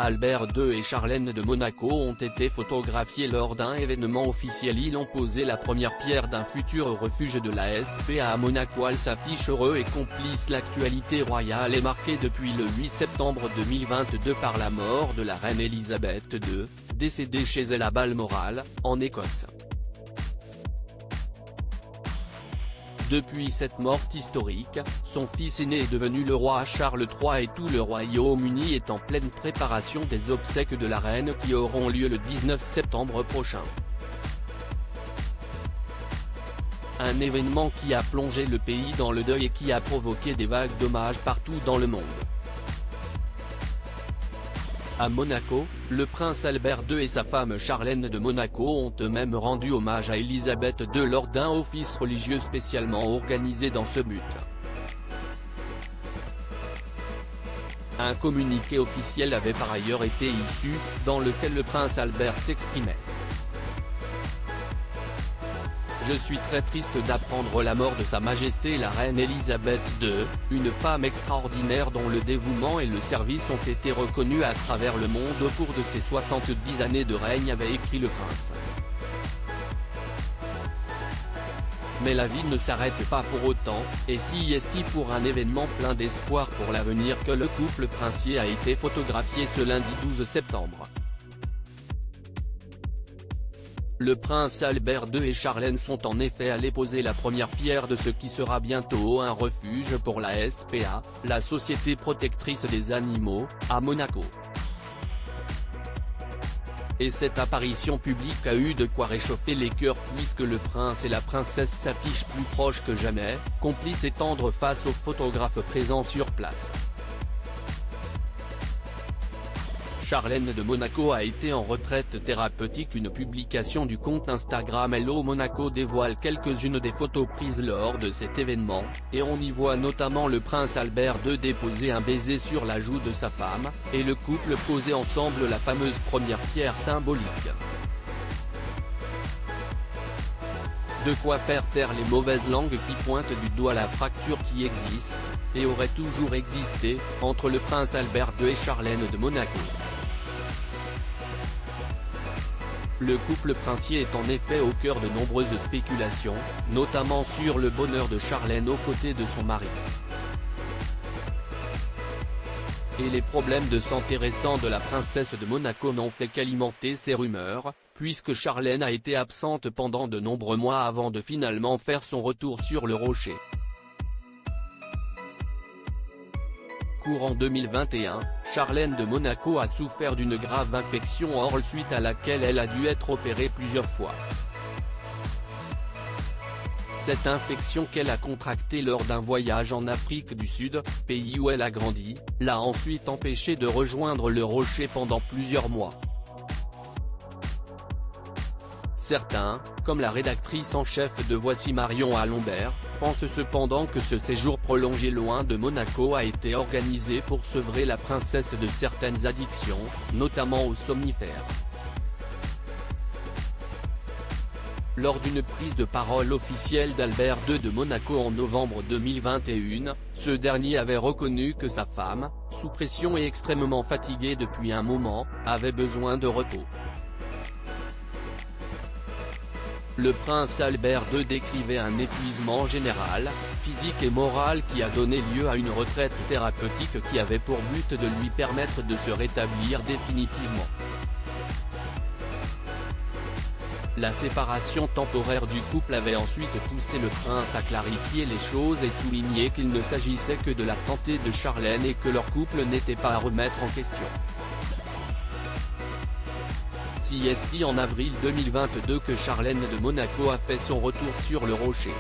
Albert II et Charlène de Monaco ont été photographiés lors d'un événement officiel. Ils ont posé la première pierre d'un futur refuge de la SPA à Monaco. Elle s'affiche heureux et complice. L'actualité royale est marquée depuis le 8 septembre 2022 par la mort de la reine Elisabeth II, décédée chez elle à Balmoral, en Écosse. Depuis cette mort historique, son fils aîné est devenu le roi Charles III et tout le Royaume-Uni est en pleine préparation des obsèques de la reine qui auront lieu le 19 septembre prochain. Un événement qui a plongé le pays dans le deuil et qui a provoqué des vagues d'hommages partout dans le monde. À Monaco, le prince Albert II et sa femme Charlène de Monaco ont eux-mêmes rendu hommage à Elisabeth II lors d'un office religieux spécialement organisé dans ce but. Un communiqué officiel avait par ailleurs été issu, dans lequel le prince Albert s'exprimait. Je suis très triste d'apprendre la mort de Sa Majesté la Reine Elisabeth II, une femme extraordinaire dont le dévouement et le service ont été reconnus à travers le monde au cours de ses 70 années de règne, avait écrit le prince. Mais la vie ne s'arrête pas pour autant, et si est pour un événement plein d'espoir pour l'avenir que le couple princier a été photographié ce lundi 12 septembre. Le prince Albert II et Charlène sont en effet allés poser la première pierre de ce qui sera bientôt un refuge pour la SPA, la Société protectrice des animaux, à Monaco. Et cette apparition publique a eu de quoi réchauffer les cœurs puisque le prince et la princesse s'affichent plus proches que jamais, complices et tendres face aux photographes présents sur place. Charlène de Monaco a été en retraite thérapeutique. Une publication du compte Instagram Hello Monaco dévoile quelques-unes des photos prises lors de cet événement, et on y voit notamment le prince Albert II déposer un baiser sur la joue de sa femme, et le couple poser ensemble la fameuse première pierre symbolique. De quoi faire taire les mauvaises langues qui pointent du doigt la fracture qui existe, et aurait toujours existé, entre le prince Albert II et Charlène de Monaco. Le couple princier est en effet au cœur de nombreuses spéculations, notamment sur le bonheur de Charlène aux côtés de son mari. Et les problèmes de santé récents de la princesse de Monaco n'ont fait qu'alimenter ces rumeurs, puisque Charlène a été absente pendant de nombreux mois avant de finalement faire son retour sur le rocher. Courant 2021, Charlène de Monaco a souffert d'une grave infection orale suite à laquelle elle a dû être opérée plusieurs fois. Cette infection qu'elle a contractée lors d'un voyage en Afrique du Sud, pays où elle a grandi, l'a ensuite empêchée de rejoindre le rocher pendant plusieurs mois. Certains, comme la rédactrice en chef de Voici Marion Alombert, pensent cependant que ce séjour prolongé loin de Monaco a été organisé pour sevrer la princesse de certaines addictions, notamment aux somnifères. Lors d'une prise de parole officielle d'Albert II de Monaco en novembre 2021, ce dernier avait reconnu que sa femme, sous pression et extrêmement fatiguée depuis un moment, avait besoin de repos. Le prince Albert II décrivait un épuisement général, physique et moral qui a donné lieu à une retraite thérapeutique qui avait pour but de lui permettre de se rétablir définitivement. La séparation temporaire du couple avait ensuite poussé le prince à clarifier les choses et souligner qu'il ne s'agissait que de la santé de Charlène et que leur couple n'était pas à remettre en question. C'est en avril 2022 que Charlène de Monaco a fait son retour sur le rocher.